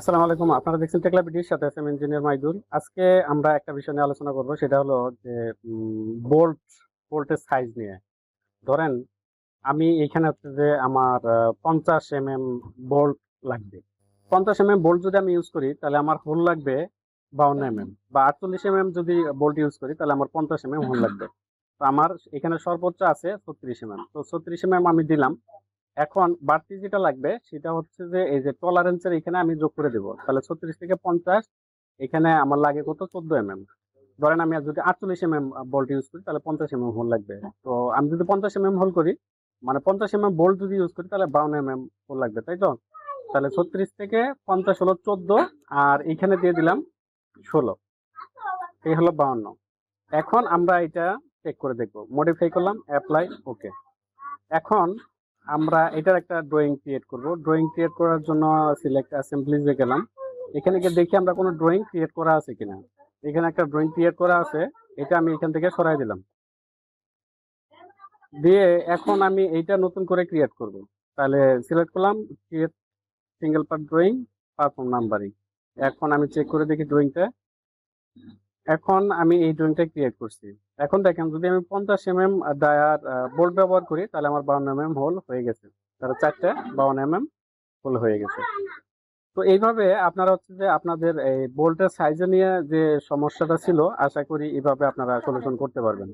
আসসালামু আলাইকুম। আপনারা দেখছেন টেকলা ভিডিওর সাথে আছি আমি ইঞ্জিনিয়ার মাইদুল। আজকে আমরা একটা বিষয় নিয়ে আলোচনা করব, সেটা হলো যে বোল্টের সাইজ নিয়ে। ধরেন আমি এখানে হচ্ছে যে আমার 50 বোল্ট লাগবে। 50 বোল্ট যদি আমি ইউজ করি তাহলে আমার হোল লাগবে 52 বা 48 যদি বোল্ট ইউজ করি তাহলে আমার 50 হোল লাগবে। তো আমার এখানে সর্বোচ্চ আছে 36 তো 36 আমি দিলাম। এখন বাড়তি যেটা লাগবে সেটা হচ্ছে যে এই যে টলারেন্সের এখানে আমি যোগ করে দেবো, তাহলে 36 থেকে 50 এখানে আমার লাগে কত 14 ধরেন আমি আর যদি 48 বোল্ট ইউজ করি তাহলে 50 হোল লাগবে। তো আমি যদি 50 হোল করি মানে 50 বোল্ট যদি ইউজ করি তাহলে 52 হোল লাগবে, তাই তো? তাহলে 36 থেকে 50 হলো 14, আর এখানে দিয়ে দিলাম 16, এই হলো 52। এখন আমরা এটা চেক করে দেখবো, মডিফাই করলাম, অ্যাপ্লাই, ওকে। এখন আমরা এটার একটা ড্রয়িং ক্রিয়েট করব। ড্রয়িং ক্রিয়েট করার জন্য সিলেক্ট অ্যাসেম্বলিজে গেলাম। এখানে গিয়ে দেখি আমরা কোনো ড্রয়িং ক্রিয়েট করা আছে কিনা। এখানে একটা ড্রয়িং ক্রিয়েট করা আছে, এটা আমি এখান থেকে সরাই দিলাম। দিয়ে এখন আমি এইটা নতুন করে ক্রিয়েট করব। তাহলে সিলেক্ট করলাম, create single part drawing, perform numbering. এখন আমি চেক করে দেখি ড্রয়িংটা। এখন আমি এই ড্রয়িংটা ক্রিয়েট করছি। এখন দেখেন যদি আমি 50 ডায়ার বোল্ট ব্যবহার করি তাহলে আমার 52 হোল হয়ে গেছে। তাহলে 4টে 52 হোল হয়ে গেছে। তো এইভাবে আপনারা হচ্ছে যে আপনাদের এই বোল্টের সাইজ নিয়ে যে সমস্যাটা ছিল, আশা করি এইভাবে আপনারা সলিউশন করতে পারবেন।